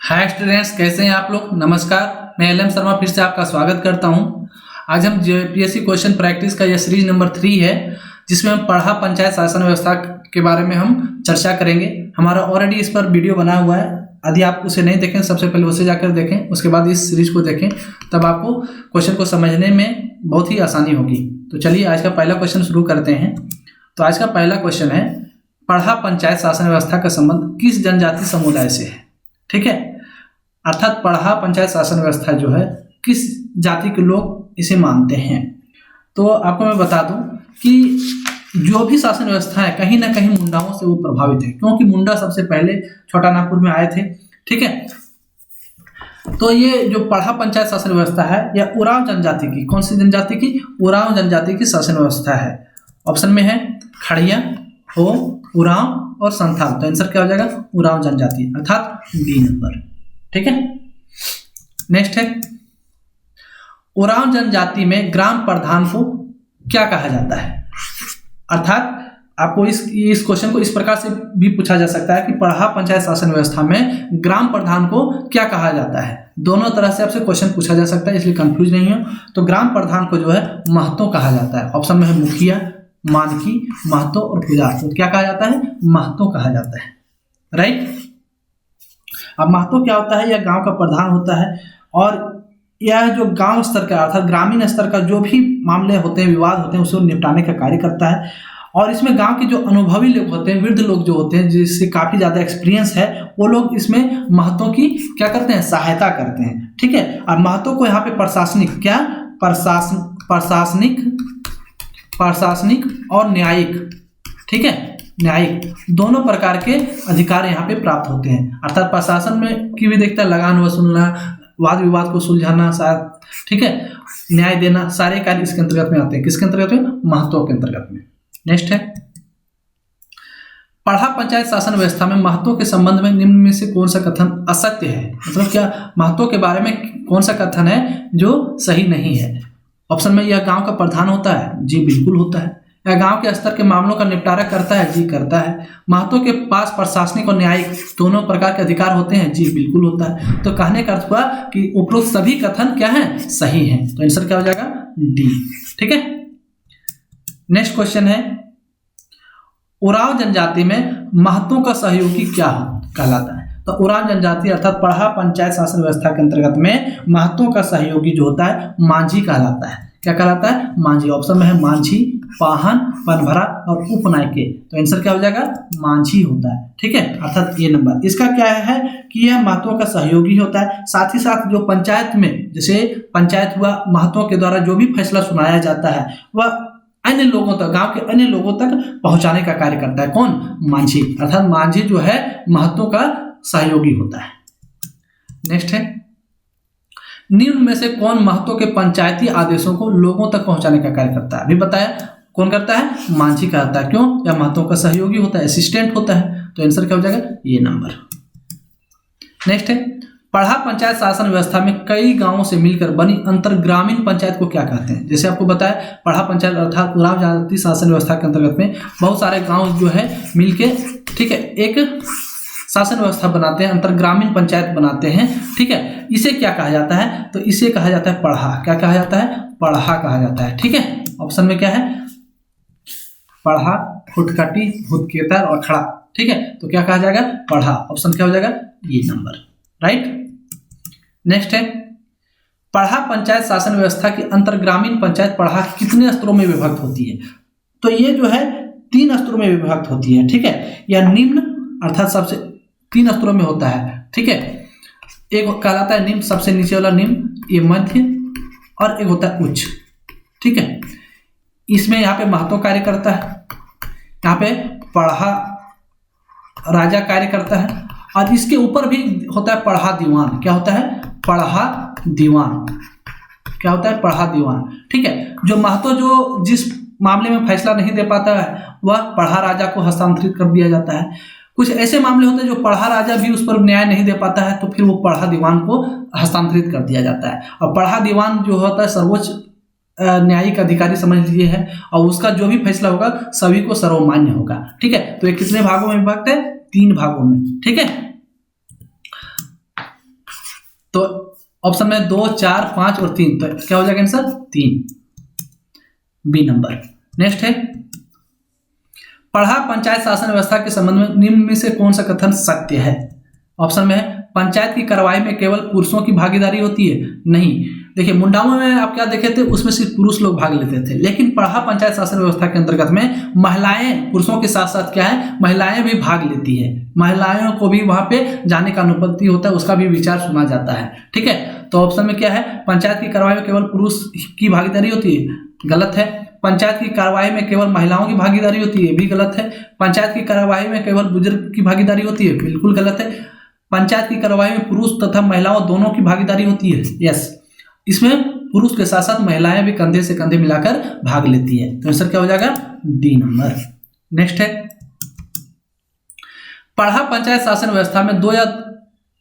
Hi students, कैसे हैं आप लोग। नमस्कार, मैं एल एम शर्मा फिर से आपका स्वागत करता हूं। आज हम जेपीएससी क्वेश्चन प्रैक्टिस का यह सीरीज नंबर 3 है, जिसमें हम पढ़ा पंचायत शासन व्यवस्था के बारे में हम चर्चा करेंगे। हमारा ऑलरेडी इस पर वीडियो बना हुआ है, यदि आप उसे नहीं देखें सबसे पहले उसे जाकर देखें, उसके बाद इस सीरीज को देखें, तब आपको क्वेश्चन को समझने में बहुत ही आसानी होगी। तो चलिए आज का पहला क्वेश्चन शुरू करते हैं। तो आज का पहला क्वेश्चन है, पढ़ा पंचायत शासन व्यवस्था का संबंध किस जनजाति समुदाय से है। ठीक है, अर्थात पढ़ा पंचायत शासन व्यवस्था जो है किस जाति के लोग इसे मानते हैं। तो आपको मैं बता दूं कि जो भी शासन व्यवस्था है कहीं ना कहीं मुंडाओं से वो प्रभावित है, क्योंकि मुंडा सबसे पहले छोटा नागपुर में आए थे। ठीक है, तो ये जो पढ़ा पंचायत शासन व्यवस्था है यह उरांव जनजाति की, कौन सी जनजाति की, उरांव जनजाति की शासन व्यवस्था है। ऑप्शन में है खड़िया, हो, उरांव और संथाल। तो आंसर क्या हो जाएगा, उरांव जनजाति, अर्थात डी नंबर। ठीक है, नेक्स्ट है, उरांव जनजाति में ग्राम प्रधान को क्या कहा जाता है। अर्थात आपको इस क्वेश्चन को इस प्रकार से भी पूछा जा सकता है कि पढ़ा पंचायत शासन व्यवस्था में ग्राम प्रधान को क्या कहा जाता है। दोनों तरह से आपसे क्वेश्चन पूछा जा सकता है, इसलिए कंफ्यूज नहीं हो। तो ग्राम प्रधान को जो है महतो कहा जाता है। ऑप्शन में है मुखिया, मानकी, महतो और पुजार। तो क्या कहा जाता है, महतो कहा जाता है। राइट, अब महतो क्या होता है, यह गांव का प्रधान होता है और यह जो गांव स्तर का अर्थात ग्रामीण स्तर का जो भी मामले होते हैं, विवाद होते हैं, उसको निपटाने का कार्य करता है। और इसमें गांव के जो अनुभवी लोग होते हैं, वृद्ध लोग जो होते हैं, जिससे काफी ज्यादा एक्सपीरियंस है, वो लोग इसमें महतो की क्या करते हैं, सहायता करते हैं। ठीक है, और महतो को यहाँ पे प्रशासनिक क्या, प्रशासनिक और न्यायिक, ठीक है, न्यायिक दोनों प्रकार के अधिकार यहाँ पे प्राप्त होते हैं। अर्थात प्रशासन में की भी देखता है, लगान वसूलना, वाद विवाद को सुलझाना, ठीक है, न्याय देना, सारे कार्य इसके अंतर्गत में आते हैं। किसके अंतर्गत में, महतो के अंतर्गत में। नेक्स्ट है, पढ़ा पंचायत शासन व्यवस्था में महतो के संबंध में निम्न में से कौन सा कथन असत्य है। मतलब क्या महतो के बारे में कौन सा कथन है जो सही नहीं है। ऑप्शन में, यह गांव का प्रधान होता है। जी बिल्कुल होता है। यह गांव के स्तर के मामलों का निपटारा करता है। जी करता है। महतो के पास प्रशासनिक और न्यायिक दोनों प्रकार के अधिकार होते हैं। जी बिल्कुल होता है। तो कहने का अर्थ हुआ कि उपरोक्त सभी कथन क्या है, सही हैं। तो आंसर क्या हो जाएगा, डी। ठीक है, नेक्स्ट क्वेश्चन है, उरांव जनजाति में महतो का सहयोगी क्या कहलाता है। तो उरांव जनजाति अर्थात पढ़ा पंचायत शासन व्यवस्था के अंतर्गत में महतो का सहयोगी जो होता है मांझी कहलाता है। क्या कहलाता है, मांझी। ऑप्शन में है मांझी, पाहन, पनभरा और उपनायके। तो आंसर क्या हो जाएगा, मांझी होता है। ठीक है, अर्थात ये नंबर। इसका क्या है कि यह महतो का सहयोगी होता है। साथ ही साथ जो पंचायत में, जैसे पंचायत हुआ, महतो के द्वारा जो भी फैसला सुनाया जाता है वह अन्य लोगों तक, गांव के अन्य लोगों तक पहुंचाने का कार्य करता है। कौन, मांझी। अर्थात मांझी जो है महतो का सहयोगी होता है। नेक्स्ट है, निम्न में से कौन महतो के पंचायती आदेशों को लोगों तक पहुंचाने का कार्य करता है। अभी बताया कौन करता है, मांझी करता है। क्यों, यह महतो का सहयोगी होता है, असिस्टेंट होता है। तो आंसर क्या हो जाएगा, ये नंबर। नेक्स्ट है, पढ़ा पंचायत शासन व्यवस्था में कई गांवों से मिलकर बनी अंतर ग्रामीण पंचायत को क्या कहते हैं। जैसे आपको बताया, पढ़ा पंचायत अर्थात उरांव जनजाति शासन व्यवस्था के अंतर्गत में बहुत सारे गांव जो है मिलके, ठीक है, एक शासन व्यवस्था बनाते हैं, अंतर ग्रामीण पंचायत बनाते हैं। ठीक है, इसे क्या कहा जाता है, तो इसे कहा जाता है पढ़ा। क्या कहा जाता है, पढ़ा कहा जाता है। ठीक है, ऑप्शन में क्या है, पढ़ा, फुटकटी, भूतकेतर और खड़ा। ठीक है, तो क्या कहा जाएगा, पढ़ा। ऑप्शन क्या हो जाएगा, ये नंबर। राइट, नेक्स्ट है, पढ़ा पंचायत शासन व्यवस्था की अंतर ग्रामीण पंचायत पढ़ा कितने स्तरों में विभक्त होती है। तो ये जो है 3 स्तरों में विभक्त होती है। ठीक है, यह निम्न अर्थात सबसे 3 स्तरों में होता है। ठीक है, एक कहलाता है निम्न, सबसे नीचे वाला निम्न, ये मध्य, और एक होता है उच्च। ठीक है, इसमें यहाँ पे महतो कार्य करता है, यहाँ पे पढ़ा राजा कार्य करता है, और इसके ऊपर भी होता है पढ़ा दीवान। क्या होता है, पढ़ा दीवान। क्या होता है, पढ़ा दीवान। ठीक है, जो महतो जो जिस मामले में फैसला नहीं दे पाता है वह पढ़ा राजा को हस्तांतरित कर दिया जाता है। कुछ ऐसे मामले होते हैं जो पढ़ा राजा भी उस पर न्याय नहीं दे पाता है, तो फिर वो पढ़ा दीवान को हस्तांतरित कर दिया जाता है। और पढ़ा दीवान जो होता है सर्वोच्च न्यायिक अधिकारी समझ लीजिए है, और उसका जो भी फैसला होगा सभी को सर्वमान्य होगा। ठीक है, तो ये कितने भागों में विभक्त है, 3 भागों में। ठीक है, तो ऑप्शन में 2, 4, 5 और 3, तो क्या हो जाएगा आंसर 3, बी नंबर। नेक्स्ट है, पढ़ा पंचायत शासन व्यवस्था के संबंध में निम्न में से कौन सा कथन सत्य है? ऑप्शन में है पंचायत की कार्रवाई में केवल पुरुषों की भागीदारी होती है, नहीं। देखिए मुंडाओं में आप क्या देखे थे, उसमें सिर्फ पुरुष लोग भाग लेते थे, लेकिन पढ़ा पंचायत शासन व्यवस्था के अंतर्गत में महिलाएं, पुरुषों के साथ साथ क्या है, महिलाएं भी भाग लेती है, महिलाओं को भी वहां पे जाने का अनुमति होता है, उसका भी विचार सुना जाता है। ठीक है, तो ऑप्शन में क्या है, पंचायत की कार्रवाई में केवल पुरुष की भागीदारी होती है, गलत है। पंचायत की कार्रवाई में केवल महिलाओं की भागीदारी होती है, भी गलत है। पंचायत की कार्रवाई में केवल बुजुर्ग की भागीदारी होती है, बिल्कुल गलत है। पंचायत की कार्रवाई में पुरुष तथा महिलाओं दोनों की भागीदारी होती है, यस। इसमें पुरुष के साथ साथ महिलाएं भी कंधे से कंधे मिलाकर भाग लेती है, तो आंसर क्या हो जाएगा, डी नंबर। नेक्स्ट है, पढ़ा पंचायत शासन व्यवस्था में 2 या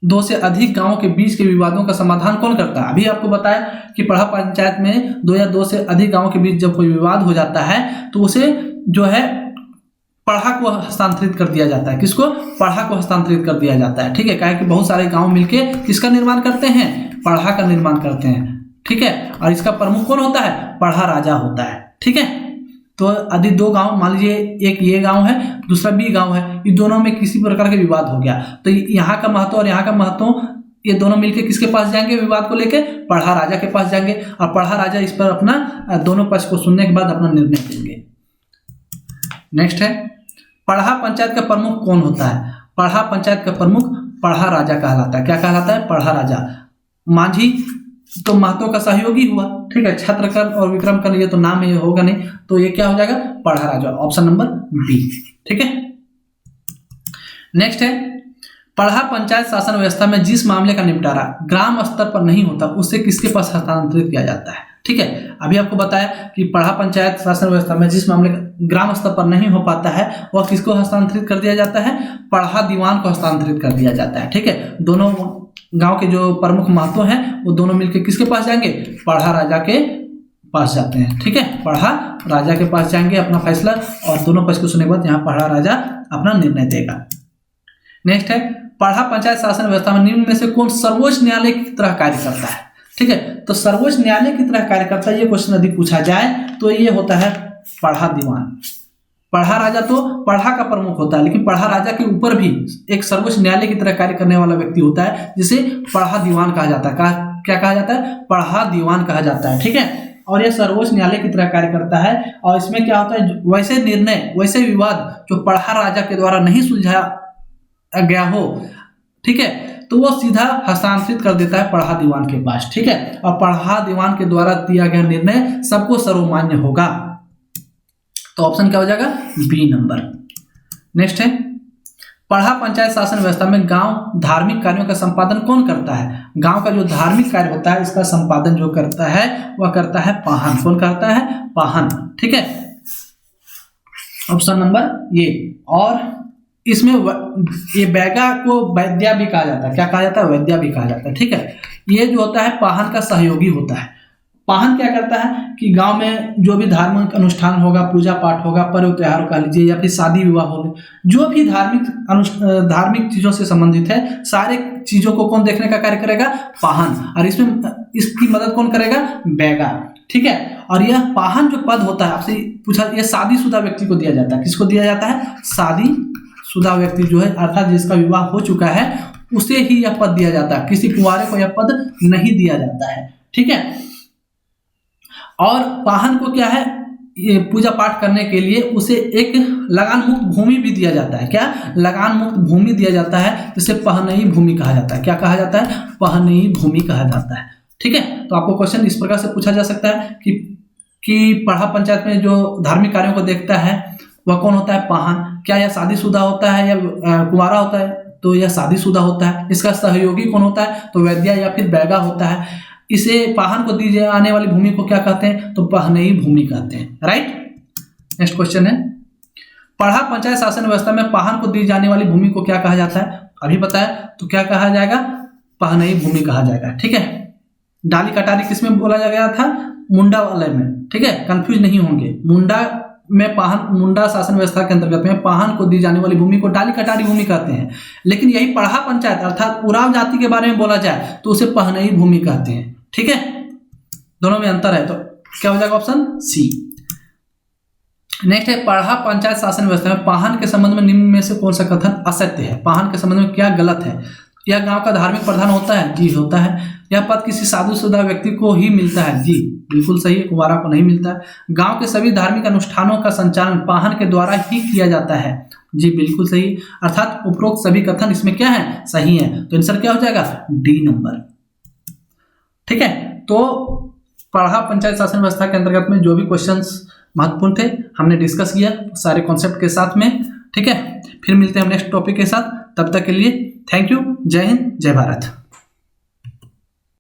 2 से अधिक गांवों के बीच के विवादों का समाधान कौन करता है? अभी आपको बताया कि पढ़ा पंचायत में 2 या 2 से अधिक गांवों के बीच जब कोई विवाद हो जाता है तो उसे जो है पढ़ा को हस्तांतरित कर दिया जाता है। किसको? पढ़ा को हस्तांतरित कर दिया जाता है। ठीक है, क्या कि बहुत सारे गांव मिलके किसका निर्माण करते हैं, पढ़ा का निर्माण करते हैं। ठीक है, और इसका प्रमुख कौन होता है, पढ़ा राजा होता है। ठीक है, तो यदि 2 गांव, मान लीजिए एक ये गांव है दूसरा बी गांव है, ये दोनों में किसी प्रकार के विवाद हो गया तो यहाँ का महत्व और यहाँ का महत्व, ये दोनों मिलके किसके पास जाएंगे विवाद को लेके, पढ़ा राजा के पास जाएंगे, और पढ़ा राजा इस पर अपना दोनों पक्ष को सुनने के बाद अपना निर्णय देंगे। नेक्स्ट है, पढ़ा पंचायत का प्रमुख कौन होता है? पढ़ा पंचायत का प्रमुख पढ़ा राजा कहलाता है। क्या कहलाता है? पढ़ा राजा। मांझी तो महतो का सहयोगी हुआ। ठीक है, छत्रकर और विक्रम कर ये तो नाम ये होगा नहीं, तो ये क्या हो जाएगा, पढ़ा राजा, ऑप्शन नंबर बी। ठीक है, नेक्स्ट है, पढ़ा पंचायत शासन व्यवस्था में जिस मामले का निपटारा ग्राम स्तर पर नहीं होता उसे किसके पास हस्तांतरित किया जाता है? ठीक है, अभी आपको बताया कि पढ़ा पंचायत शासन व्यवस्था में जिस मामले ग्राम स्तर पर नहीं हो पाता है वह किसको हस्तांतरित कर दिया जाता है, पढ़ा दीवान को हस्तांतरित कर दिया जाता है। ठीक है, दोनों गांव के जो प्रमुख महतो हैं वो दोनों मिलकर किसके पास जाएंगे, पढ़ा राजा के पास जाते हैं। ठीक है, पढ़ा राजा के पास जाएंगे अपना फैसला, और दोनों पक्ष को सुनने के बाद यहाँ पढ़ा राजा अपना निर्णय देगा। नेक्स्ट है, पढ़ा पंचायत शासन व्यवस्था में निम्न में से कौन सर्वोच्च न्यायालय की तरह कार्य करता है? ठीक है, तो सर्वोच्च न्यायालय की तरह कार्य करता है, ये क्वेश्चन यदि पूछा जाए तो ये होता है पढ़ा दीवान। पढ़ा राजा तो पढ़ा का प्रमुख होता है, लेकिन पढ़ा राजा के ऊपर भी एक सर्वोच्च न्यायालय की तरह कार्य करने वाला व्यक्ति होता है जिसे पढ़ा दीवान कहा जाता है। क्या कहा जाता है? पढ़ा दीवान कहा जाता है। ठीक है, और यह सर्वोच्च न्यायालय की तरह कार्य करता है, और इसमें क्या होता है, वैसे निर्णय, वैसे विवाद जो पढ़ा राजा के द्वारा नहीं सुलझाया गया हो, ठीक है, तो वो सीधा हस्तांतरित कर देता है पढ़ा दीवान के पास। ठीक है, और पढ़ा दीवान के द्वारा दिया गया निर्णय सबको सर्वमान्य होगा, तो ऑप्शन क्या हो जाएगा, बी नंबर। नेक्स्ट है, पढ़ा पंचायत शासन व्यवस्था में गांव धार्मिक कार्यों का संपादन कौन करता है? गांव का जो धार्मिक कार्य होता है इसका संपादन जो करता है वह करता है पाहन। कौन करता है? पाहन। ठीक है, ऑप्शन नंबर ये। और इसमें ये बैगा को वैद्या भी कहा जाता है। क्या कहा जाता है? वैद्या भी कहा जाता है। ठीक है, ये जो होता है पाहन का सहयोगी होता है। पाहन क्या करता है कि गांव में जो भी धार्मिक अनुष्ठान होगा, पूजा पाठ होगा, पर्व त्योहार कह लीजिए या फिर शादी विवाह होगा, जो भी धार्मिक चीजों से संबंधित है, सारे चीजों को कौन देखने का कार्य करेगा? पाहन। और इसमें इसकी मदद कौन करेगा? बैगा। ठीक है, और यह पाहन जो पद होता है, आपसे पूछा, यह शादीशुदा व्यक्ति को दिया जाता है। किसको दिया जाता है? शादीशुदा व्यक्ति जो है, अर्थात जिसका विवाह हो चुका है उसे ही यह पद दिया जाता है, किसी कुंवारे को यह पद नहीं दिया जाता है। ठीक है, और पाहन को क्या है, ये पूजा पाठ करने के लिए उसे एक लगान मुक्त भूमि भी दिया जाता है। क्या? लगान मुक्त भूमि दिया जाता है, जिसे पहनई भूमि कहा जाता है। क्या कहा जाता है? पहनई भूमि कहा जाता है। ठीक है, तो आपको क्वेश्चन इस प्रकार से पूछा जा सकता है कि पढ़ा पंचायत में जो धार्मिक कार्यों को देखता है वह कौन होता है? पाहन। क्या यह शादीशुदा होता है या कुंवारा होता है? तो यह शादीशुदा होता है। इसका सहयोगी कौन होता है? तो वैद्या या फिर बैगा होता है। इसे पाहन को दी जाने वाली भूमि को क्या कहते हैं? तो पहनई भूमि कहते हैं। राइट। नेक्स्ट क्वेश्चन है, पढ़ा पंचायत शासन व्यवस्था में पाहन को दी जाने वाली भूमि को क्या कहा जाता है? अभी बताया, तो क्या कहा जाएगा? पहनई भूमि कहा जाएगा। ठीक है, डाली कटारी किसमें बोला गया था? मुंडा वाले में। ठीक है, कंफ्यूज नहीं होंगे, मुंडा में पाहन, मुंडा शासन व्यवस्था के अंतर्गत में पाहन को दी जाने वाली भूमि को डाली कटारी भूमि कहते हैं। लेकिन यही पढ़ा पंचायत अर्थात उरांव जाति के बारे में बोला जाए तो उसे पहनई भूमि कहते हैं। ठीक है, दोनों में अंतर है, तो क्या हो जाएगा ऑप्शन सी। नेक्स्ट है पढ़ा पंचायत शासन व्यवस्था में पाहन के संबंध में निम्न में से कौन सा कथन असत्य है। पाहन के संबंध में क्या गलत है। यह गांव का धार्मिक प्रधान होता है, जी होता है। यह पद किसी साधुशुदा व्यक्ति को ही मिलता है, जी बिल्कुल सही है, कुंवारा को नहीं मिलता है। गांव के सभी धार्मिक अनुष्ठानों का संचालन पाहन के द्वारा ही किया जाता है, जी बिल्कुल सही। अर्थात उपरोक्त सभी कथन इसमें क्या है, सही है। तो आंसर क्या हो जाएगा, डी नंबर। ठीक है, तो पढ़ा पंचायत शासन व्यवस्था के अंतर्गत में जो भी क्वेश्चंस महत्वपूर्ण थे हमने डिस्कस किया सारे कॉन्सेप्ट के साथ में। ठीक है, फिर मिलते हैं हम नेक्स्ट टॉपिक के साथ, तब तक के लिए थैंक यू। जय हिंद, जय भारत।